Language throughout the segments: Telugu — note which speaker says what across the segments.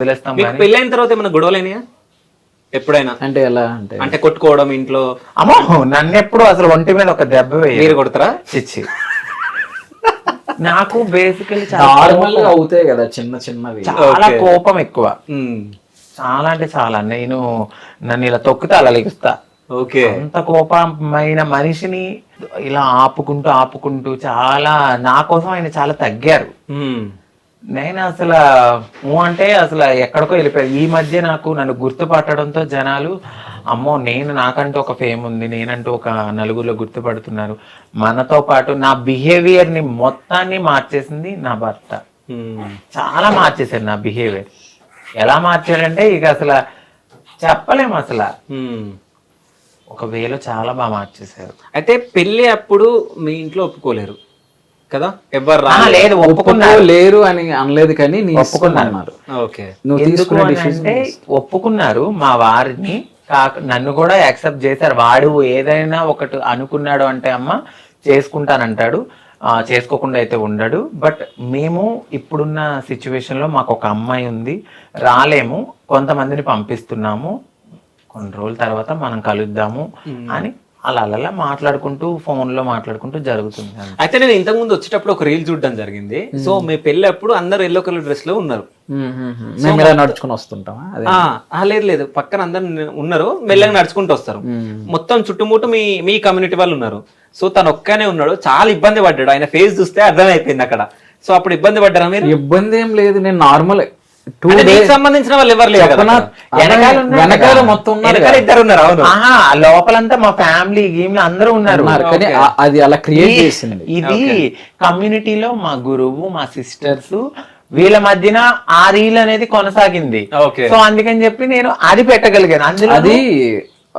Speaker 1: వదిలేస్తాం.
Speaker 2: మీకు పెళ్లి అయిన తర్వాత ఏమైనా గొడవలేనియా ఎప్పుడైనా?
Speaker 3: అంటే ఎలా
Speaker 2: అంటే కొట్టుకోవడం ఇంట్లో?
Speaker 1: అమ్మో, నన్ను ఎప్పుడు అసలు ఒంటి మీద ఒక దెబ్బ
Speaker 2: మీరు కొడతారా?
Speaker 1: చిచ్చి. నాకు బేసికలీ
Speaker 3: నార్మల్ గా అవుతాయి కదా చిన్న చిన్నవి.
Speaker 1: చాలా కోపం ఎక్కువ, చాలా అంటే చాలా. నన్ను ఇలా తొక్కితే అలా లెగుస్తా.
Speaker 2: ఓకే.
Speaker 1: అంత కోపమైన మనిషిని ఇలా ఆపుకుంటూ ఆపుకుంటూ చాలా నా కోసం ఆయన చాలా తగ్గారు. నేను అసలు అంటే అసలు ఎక్కడికో వెళ్ళిపోయాను. ఈ మధ్య నన్ను గుర్తుపట్టడంతో జనాలు అమ్మో నాకంటూ ఒక ఫేమ్ ఉంది, నేనంటూ ఒక నలుగురిలో గుర్తుపడుతున్నారు. మనతో పాటు నా బిహేవియర్ ని మొత్తాన్ని మార్చేసింది నా భర్త. చాలా మార్చేశారు నా బిహేవియర్. ఎలా మార్చాడంటే ఇక అసలు చెప్పలేము అసలు. ఒక వేలో చాలా బాగా మార్చేశారు.
Speaker 2: అయితే పెళ్లి అప్పుడు మీ ఇంట్లో ఒప్పుకోలేరు కదా? ఎవరు
Speaker 1: లేదు,
Speaker 3: లేరు అని అనలేదు కానీ ఒప్పుకున్నారు.
Speaker 2: ఓకే.
Speaker 3: నువ్వు తీసుకున్న
Speaker 1: అంటే ఒప్పుకున్నారు మా వారిని, నన్ను కూడా యాక్సెప్ట్ చేశారు. వాడు ఏదైనా ఒకటి అనుకున్నాడు అంటే అమ్మ చేసుకుంటానంటాడు, చేసుకోకుండా అయితే ఉండడు. బట్ మేము ఇప్పుడున్న సిచ్యువేషన్ లో మాకు ఒక అమ్మాయి ఉంది, రాలేము, కొంతమందిని పంపిస్తున్నాము, కొన్ని రోజుల తర్వాత మనం కలుద్దాము అని అలా మాట్లాడుకుంటూ ఫోన్ లో మాట్లాడుకుంటూ జరుగుతుంది.
Speaker 2: అయితే నేను ఇంతకు ముందు వచ్చేటప్పుడు ఒక రీల్ చూడడం జరిగింది. సో మీ పెళ్లి అప్పుడు అందరు ఎల్లో కలర్ డ్రెస్ లో ఉన్నారు,
Speaker 3: నడుచుకుని వస్తుంటామా?
Speaker 2: లేదు, పక్కన అందరు ఉన్నారు, మెల్లగా నడుచుకుంటూ వస్తారు. మొత్తం చుట్టుముట్టు మీ కమ్యూనిటీ వాళ్ళు ఉన్నారు. సో తను ఒక్కనే ఉన్నాడు, చాలా ఇబ్బంది పడ్డాడు. ఆయన ఫేస్ చూస్తే అర్థమైపోయింది అక్కడ. సో అప్పుడు ఇబ్బంది పడ్డారా మీరు?
Speaker 3: ఇబ్బంది ఏం లేదు, నేను నార్మల్.
Speaker 2: సంబంధించిన వాళ్ళు ఎవరు లేరు,
Speaker 3: వెనకాల మొత్తం
Speaker 2: ఇద్దరు ఉన్నారు. అవును,
Speaker 1: లోపలంతా మా ఫ్యామిలీ అందరూ ఉన్నారు.
Speaker 3: కానీ అది అలా క్రియేట్ చేసింది.
Speaker 1: ఇది కమ్యూనిటీలో మా గురువు, మా సిస్టర్స్, వీళ్ళ మధ్యన ఆ రీల్ అనేది కొనసాగింది. సో అందుకని చెప్పి నేను అది పెట్టగలిగాను. అందులో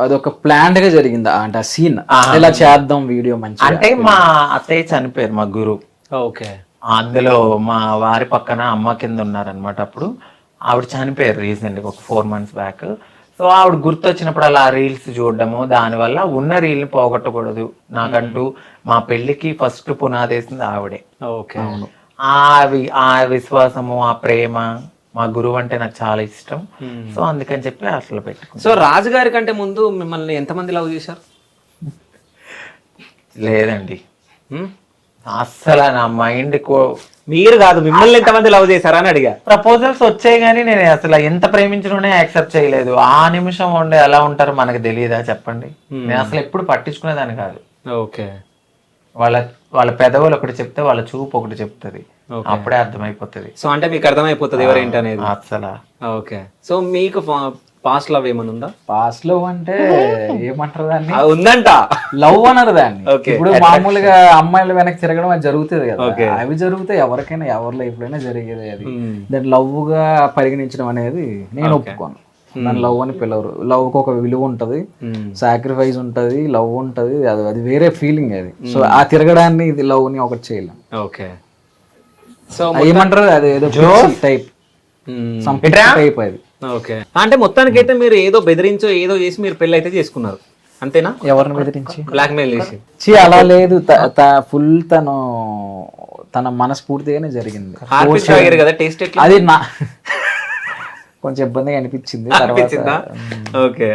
Speaker 3: అదొక ప్లాంట్ గా జరిగింది. అంటే ఆ సీన్ ఇలా చేద్దాం వీడియో మంచి.
Speaker 1: అంటే మా అత్తయ్య చనిపోయారు, మా గురువు.
Speaker 2: ఓకే.
Speaker 1: అందులో మా వారి పక్కన అమ్మ కింద ఉన్నారనమాట. అప్పుడు ఆవిడ చనిపోయారు రీసెంట్గా, ఒక 4 months బ్యాక్. సో ఆవిడ గుర్తొచ్చినప్పుడు అలా రీల్స్ చూడడము, దానివల్ల ఉన్న రీల్ని పోగొట్టకూడదు. నాకంటూ మా పెళ్లికి ఫస్ట్ పునాది వేసింది ఆవిడే.
Speaker 2: ఓకే.
Speaker 1: ఆ విశ్వాసము, ఆ ప్రేమ, మా గురువు అంటే నాకు చాలా ఇష్టం. సో అందుకని చెప్పి అసలు పెట్టుకున్నాను.
Speaker 2: సో రాజుగారి కంటే ముందు మిమ్మల్ని ఎంతమంది లవ్ చేశారు?
Speaker 1: లేదండి, అస్సలు నా మైండ్
Speaker 2: మీరు కాదు, మిమ్మల్ని ఎంతమంది లవ్ చేశారా అని అడిగా.
Speaker 1: ప్రపోజల్స్ వచ్చాయి కానీ నేను అసలు ఎంత ప్రేమించడం యాక్సెప్ట్ చేయలేదు. ఆ నిమిషం ఉండే ఎలా ఉంటారో మనకు తెలియదా చెప్పండి. నేను అసలు ఎప్పుడు పట్టించుకునేదాన్ని కాదు.
Speaker 2: ఓకే.
Speaker 1: వాళ్ళ పెదవులు ఒకటి చెప్తే వాళ్ళ చూపు ఒకటి చెప్తుంది, అప్పుడే అర్థమైపోతుంది.
Speaker 2: సో అంటే మీకు అర్థమైపోతుంది ఎవరేంటి అనేది
Speaker 1: అసలు.
Speaker 2: ఓకే. సో మీకు పాస్ట్ లవ్ ఏమైనా ఉందా?
Speaker 3: పాస్ట్ లవ్ అంటే ఏమంటారు దాన్ని?
Speaker 2: ఉందంట,
Speaker 3: లవ్ అనరు దాన్ని. ఇప్పుడు మామూలుగా అమ్మాయిలు వెనక్కి తిరగడం అది జరుగుతుంది కదా, అవి జరుగుతాయి ఎవరికైనా, ఎవరి లైఫ్ లో అయినా జరిగేది. అది దాన్ని లవ్ గా పరిగణించడం అనేది నేను ఒప్పుకోను. దాని లవ్ అని పిలవరు. లవ్ కి ఒక విలువ ఉంటది, సాక్రిఫైస్ ఉంటది, లవ్ ఉంటది, అది వేరే ఫీలింగ్ అది. సో ఆ తిరగడాన్ని ఇది లవ్ ని ఒకటి చేయలేం.
Speaker 2: ఓకే. సో
Speaker 3: ఏమంటారు అది ఏదో టైప్ టైప్ అది.
Speaker 2: ఓకే. అంటే మొత్తానికైతే మీరు ఏదో బెదిరించో ఏదో చేసి మీరు పెళ్లి అయితే చేసుకున్నారు, అంతేనా?
Speaker 3: ఎవరిని బెదిరించి?
Speaker 2: బ్లాక్ మెయిల్ చేసి?
Speaker 3: అలా లేదు, ఫుల్ తన మనస్ఫూర్తిగానే జరిగింది. అది నా కొంచెం ఇబ్బందిగా అనిపించింది.
Speaker 2: ఓకే.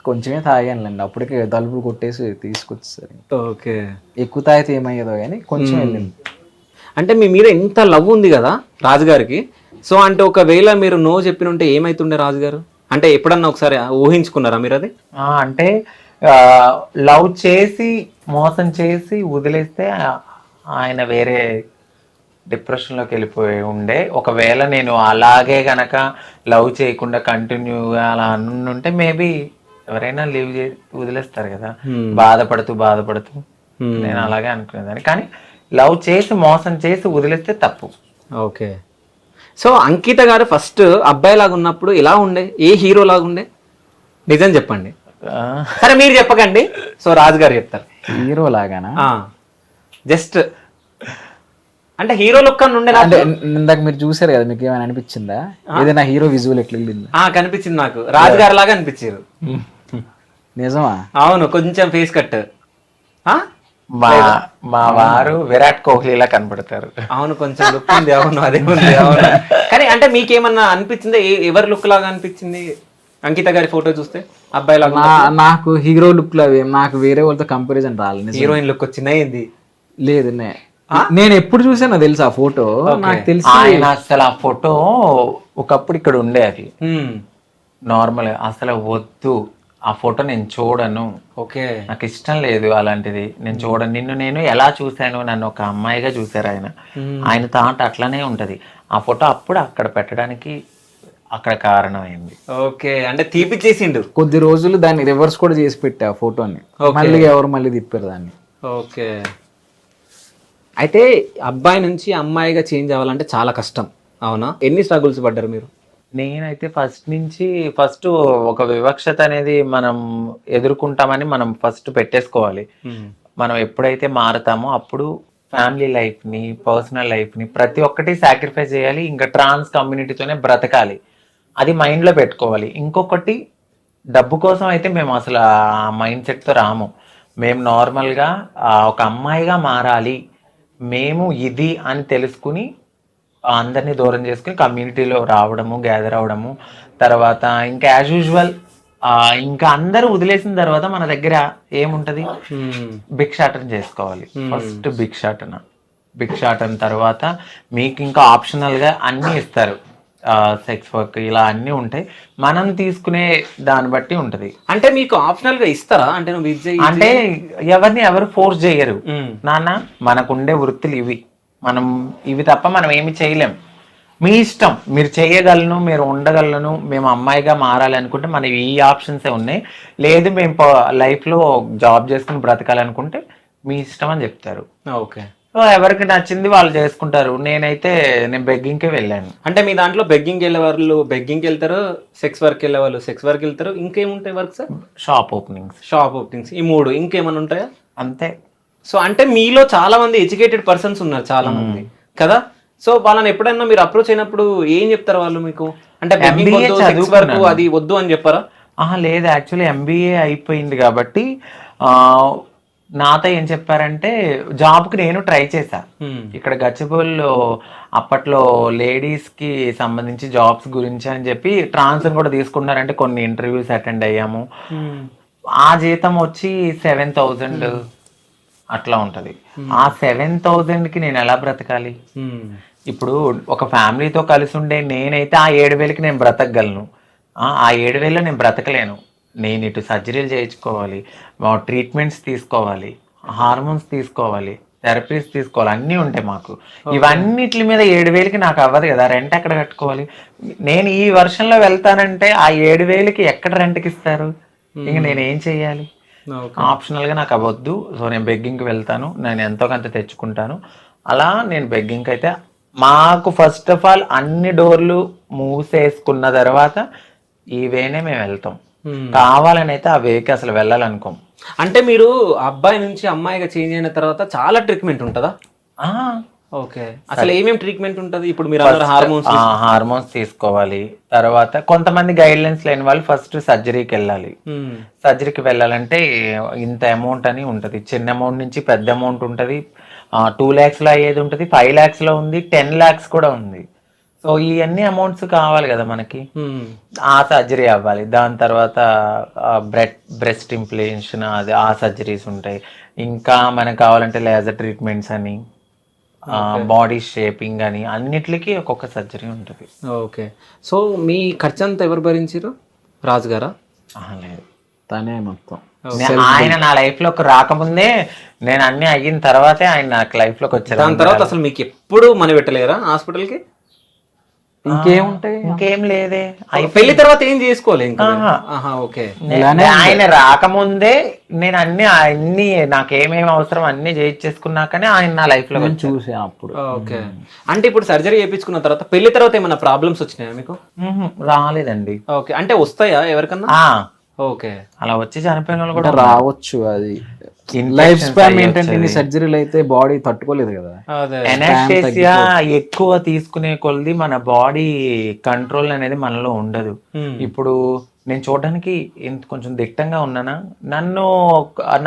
Speaker 3: కొంచెమే తాగానులేండి, అప్పటికే తలుపులు కొట్టేసి తీసుకొచ్చేసరి.
Speaker 2: ఓకే.
Speaker 3: ఎక్కువ తాగితే ఏమయ్యేదో కానీ కొంచెం వెళ్ళింది.
Speaker 2: అంటే మీ మీద ఎంత లవ్ ఉంది కదా రాజుగారికి. సో అంటే ఒకవేళ మీరు నో చెప్పిన ఉంటే ఏమైతుండే రాజుగారు? అంటే ఎప్పుడన్నా ఒకసారి ఊహించుకున్నారా మీరు అది?
Speaker 1: అంటే లవ్ చేసి మోసం చేసి వదిలేస్తే ఆయన వేరే డిప్రెషన్లోకి వెళ్ళిపోయి ఉండే. ఒకవేళ నేను అలాగే గనక లవ్ చేయకుండా కంటిన్యూగా అలా అనుంటే మేబీ ఎవరైనా లీవ్ చేసి వదిలేస్తారు కదా, బాధపడుతూ. నేను అలాగే అనుకునేదాన్ని. కానీ లవ్ చేసి మోసం చేసి వదిలేస్తే తప్పు.
Speaker 2: ఓకే. సో అంకిత గారు ఫస్ట్ అబ్బాయి లాగా ఉన్నప్పుడు ఎలా ఉండే, ఏ హీరో లాగా ఉండే? నిజం చెప్పండి. సరే మీరు చెప్పకండి, సో రాజు గారు చెప్తారు.
Speaker 3: హీరో లాగానా?
Speaker 2: జస్ట్ అంటే హీరో లుక్ అని ఉండే.
Speaker 3: అంటే ఇందాక మీరు చూసారు కదా, మీకు ఏమైనా అనిపించిందా? ఏదైనా హీరో విజువల్ ఎట్లా వెళ్ళింది?
Speaker 2: కనిపించింది నాకు, రాజు గారు లాగా అనిపించారు.
Speaker 3: నిజమా?
Speaker 2: అవును, కొంచెం ఫేస్ కట్.
Speaker 1: మా వారు విరాట్ కోహ్లీలా కనపడతారు.
Speaker 2: అవును, కొంచెం లుక్ ఉంది. అవును, అదే ఉంది. అవును, కానీ అంటే మీకేమన్నా అనిపించింది, ఎవరి లుక్ లాగా అనిపించింది అంకిత గారి ఫోటో చూస్తే? అబ్బాయి లాగా
Speaker 3: నాకు హీరో లుక్ లో నాకు వేరే వాళ్ళతో కంపారిజన్ రాలేదు.
Speaker 2: హీరోయిన్ లుక్ వచ్చిందా ఏంది?
Speaker 3: లేదు, నేను ఎప్పుడు చూసానో తెలుసు ఆ ఫోటో. నాకు తెలిసి
Speaker 1: ఆయన అసలు ఆ ఫోటో ఒకప్పుడు ఇక్కడ ఉండే, అది నార్మల్ అసలు వద్దు, ఆ ఫోటో నేను చూడను,
Speaker 2: ఓకే,
Speaker 1: నాకు ఇష్టం లేదు అలాంటిది, నేను చూడను. నేను ఎలా చూశాను, నన్ను ఒక అమ్మాయిగా చూశారు ఆయన. ఆయన థాట్ అట్లానే ఉంటది. ఆ ఫోటో అప్పుడు అక్కడ పెట్టడానికి అక్కడ కారణమైంది.
Speaker 2: ఓకే, అంటే తీపిచ్చేసిండు.
Speaker 3: కొద్ది రోజులు దాన్ని రివర్స్ కూడా చేసి పెట్టా ఆ ఫోటోని, మళ్ళీ తిప్పారు దాన్ని.
Speaker 2: ఓకే, అయితే అబ్బాయి నుంచి అమ్మాయిగా చేంజ్ అవ్వాలంటే చాలా కష్టం, అవునా? ఎన్ని స్ట్రగుల్స్ పడ్డారు మీరు?
Speaker 1: నేనైతే ఫస్ట్ ఒక వివక్షత అనేది మనం ఎదుర్కొంటామని మనం ఫస్ట్ పెట్టేసుకోవాలి. మనం ఎప్పుడైతే మారుతామో అప్పుడు ఫ్యామిలీ లైఫ్ని, పర్సనల్ లైఫ్ని ప్రతి ఒక్కటి సాక్రిఫైస్ చేయాలి. ఇంకా ట్రాన్స్ కమ్యూనిటీతోనే బ్రతకాలి, అది మైండ్లో పెట్టుకోవాలి. ఇంకొకటి, డబ్బు కోసం అయితే మేము అసలు ఆ మైండ్ సెట్తో రాము. మేము నార్మల్గా ఒక అమ్మాయిగా మారాలి, మేము ఇది అని తెలుసుకుని అందరినీ దూరం చేసుకుని కమ్యూనిటీలో రావడము, గ్యాదర్ అవడము. తర్వాత ఇంకా యాజ్ యూజువల్ ఇంకా అందరూ వదిలేసిన తర్వాత మన దగ్గర ఏముంటది, భిక్షాటన చేసుకోవాలి. ఫస్ట్ భిక్షాటన తర్వాత మీకు ఇంకా ఆప్షనల్గా అన్నీ ఇస్తారు, సెక్స్ వర్క్ ఇలా అన్నీ ఉంటాయి. మనం తీసుకునే దాన్ని బట్టి ఉంటది.
Speaker 2: అంటే మీకు ఆప్షనల్ గా ఇస్తారా? అంటే
Speaker 1: అంటే ఎవరు ఫోర్స్ చేయరు నాన్న, మనకుండే వృత్తులు ఇవి, మనం ఇవి తప్ప మనం ఏమి చేయలేం, మీ ఇష్టం, మీరు చేయగలను, మీరు ఉండగలను, మేము అమ్మాయిగా మారాలి అనుకుంటే మన ఈ ఆప్షన్సే ఉన్నాయి. లేదు మేము లైఫ్లో జాబ్ చేసుకుని బ్రతకాలనుకుంటే మీ ఇష్టం అని చెప్తారు.
Speaker 2: ఓకే,
Speaker 1: సో ఎవరికి నచ్చింది వాళ్ళు చేసుకుంటారు. నేను బెగ్గింగ్కే వెళ్ళాను.
Speaker 2: అంటే మీ దాంట్లో బెగ్గింగ్ వెళ్ళే వాళ్ళు బెగ్గింగ్కి వెళ్తారు, సెక్స్ వర్క్ వెళ్ళే వాళ్ళు సెక్స్ వర్క్ వెళ్తారు, ఇంకేముంటాయి వర్క్ సార్?
Speaker 1: షాప్ ఓపెనింగ్స్,
Speaker 2: ఈ 3 ఇంకేమైనా ఉంటాయా?
Speaker 1: అంతే.
Speaker 2: సో అంటే మీలో చాలా మంది ఎడ్యుకేటెడ్ పర్సన్స్ ఉన్నారు, చాలా మంది కదా. సో వాళ్ళని ఎప్పుడైనా మీరు అప్రోచ్ అయినప్పుడు ఏం చెప్తారు వాళ్ళు మీకు? అంటే సెక్స్ వర్క్ అది వద్దు అని చెప్పారా?
Speaker 1: లేదు, యాక్చువల్లీ ఎంబీఏ అయిపోయింది కాబట్టి నాతో ఏం చెప్పారంటే, జాబ్కి నేను ట్రై చేశా ఇక్కడ గచ్చిబౌలిలో. అప్పట్లో లేడీస్కి సంబంధించి జాబ్స్ గురించి అని చెప్పి ట్రాన్స్ కూడా తీసుకున్నారంటే కొన్ని ఇంటర్వ్యూస్ అటెండ్ అయ్యాము. ఆ జీతం వచ్చి 7,000 అట్లా ఉంటది. ఆ 7,000కి నేను ఎలా బ్రతకాలి? ఇప్పుడు ఒక ఫ్యామిలీతో కలిసి ఉండే నేనైతే ఆ 7,000కి నేను బ్రతకగలను, ఆ 7,000లో నేను బ్రతకలేను. నేను ఇటు సర్జరీలు చేయించుకోవాలి, ట్రీట్మెంట్స్ తీసుకోవాలి, హార్మోన్స్ తీసుకోవాలి, థెరపీస్ తీసుకోవాలి, అన్నీ ఉంటాయి మాకు. ఇవన్నిటి మీద 7,000కి నాకు అవ్వదు కదా, రెంట్ ఎక్కడ కట్టుకోవాలి? నేను ఈ వర్షంలో వెళ్తానంటే ఆ 7,000కి ఎక్కడ రెంట్కి ఇస్తారు? ఇంక నేనేం చెయ్యాలి? ఆప్షనల్గా నాకు అవ్వద్దు. సో నేను బెగ్గింగ్కి వెళ్తాను, నేను ఎంతో కొంత తెచ్చుకుంటాను. అలా నేను బెగ్గింగ్కి అయితే మాకు ఫస్ట్ ఆఫ్ ఆల్ అన్ని డోర్లు మూసేసుకున్న తర్వాత ఈ వేనే మేము వెళ్తాం. కావాలని అయితే ఆ వేకి అసలు వెళ్ళాలనుకోం.
Speaker 2: అంటే మీరు అబ్బాయి నుంచి అమ్మాయిగా చేంజ్ అయిన తర్వాత చాలా ట్రీట్మెంట్ ఉంటుందా? ఓకే, అసలు ఏమేమి ట్రీట్మెంట్ ఉంటుంది? ఇప్పుడు మీరు
Speaker 1: హార్మోన్స్ తీసుకోవాలి. తర్వాత కొంతమంది గైడ్ లైన్స్ లేని వాళ్ళు ఫస్ట్ సర్జరీకి వెళ్ళాలి. సర్జరీకి వెళ్ళాలంటే ఇంత అమౌంట్ అని ఉంటది. చిన్న అమౌంట్ నుంచి పెద్ద అమౌంట్ ఉంటది. 2 lakhsలో అయ్యేది ఉంటుంది, 5 lakhsలో ఉంది, 10 lakhs కూడా ఉంది. సో ఇవన్నీ అమౌంట్స్ కావాలి కదా మనకి, ఆ సర్జరీ అవ్వాలి. దాని తర్వాత బ్రెస్ట్ ఇంప్లాంటేషన్, అది ఆ సర్జరీస్ ఉంటాయి. ఇంకా మనకు కావాలంటే లేజర్ ట్రీట్మెంట్స్ అని, బాడీ షేపింగ్ అని, అన్నిటికీ ఒక్కొక్క సర్జరీ ఉంటుంది.
Speaker 2: ఓకే, సో మీ ఖర్చు అంతా ఎవరు భరించారు? రాజు గారా?
Speaker 1: లేదు,
Speaker 3: తనే మొత్తం.
Speaker 1: ఆయన నా లైఫ్ లోకి రాకముందే, నేను అన్ని అయిన తర్వాతే ఆయన నాకు లైఫ్ లోకి వచ్చారు.
Speaker 2: దాని తర్వాత అసలు మీకు ఎప్పుడు మనీ పెట్టలేరా హాస్పిటల్కి?
Speaker 1: ఇంకేం లేదే.
Speaker 2: పెళ్లి తర్వాత ఏం చేసుకోవాలి ఇంకా? ఓకే,
Speaker 1: ఆయన రాకముందే నేను అన్ని నాకేమేమి అవసరం అన్ని చేయించేసుకున్నాకనే ఆయన నా లైఫ్ లో
Speaker 3: చూసా అప్పుడు.
Speaker 2: ఓకే, అంటే ఇప్పుడు సర్జరీ చేయించుకున్న తర్వాత పెళ్లి తర్వాత ఏమైనా ప్రాబ్లమ్స్ వచ్చినాయా మీకు?
Speaker 1: రాలేదండి.
Speaker 2: ఓకే, అంటే వస్తాయా ఎవరికన్నా? ఓకే,
Speaker 1: అలా వచ్చి చనిపోయిన వాళ్ళు కూడా
Speaker 3: రావచ్చు. అది లైఫ్ స్పాన్ ఏంటంటే సర్జరీలు అయితే బాడీ తట్టుకోలేదు కదా.
Speaker 1: ఎనస్థీసియా ఎక్కువ తీసుకునే కొలది మన బాడీ కంట్రోల్ అనేది మనలో ఉండదు. ఇప్పుడు నేను చూడడానికి కొంచెం దిట్టంగా ఉన్నానా,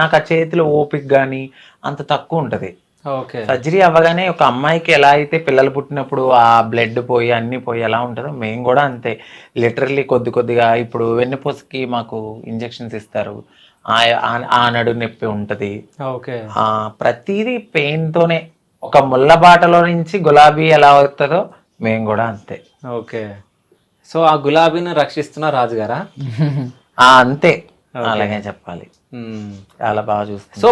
Speaker 1: నాకు ఆ చేతిలో ఓపిక కానీ అంత తక్కువ ఉంటుంది.
Speaker 2: ఓకే.
Speaker 1: సర్జరీ అవ్వగానే ఒక అమ్మాయికి ఎలా అయితే పిల్లలు పుట్టినప్పుడు ఆ బ్లడ్ పోయి అన్ని పోయి ఎలా ఉంటుందో మేము కూడా అంతే. లిటరల్లీ కొద్దిగా ఇప్పుడు వెన్నుపూసకి మాకు ఇంజెక్షన్స్ ఇస్తారు, ఆ నడు నొప్పి ఉంటుంది.
Speaker 2: ఓకే.
Speaker 1: ప్రతిదీ పెయిన్తోనే. ఒక ముళ్ళ బాటలో నుంచి గులాబీ ఎలా అవుతుందో మేము కూడా అంతే.
Speaker 2: ఓకే. సో ఆ గులాబీని రక్షిస్తున్న రాజుగారా?
Speaker 1: అంతే, అలాగే చెప్పాలి. చాలా బాగా చూస్తాం.
Speaker 2: సో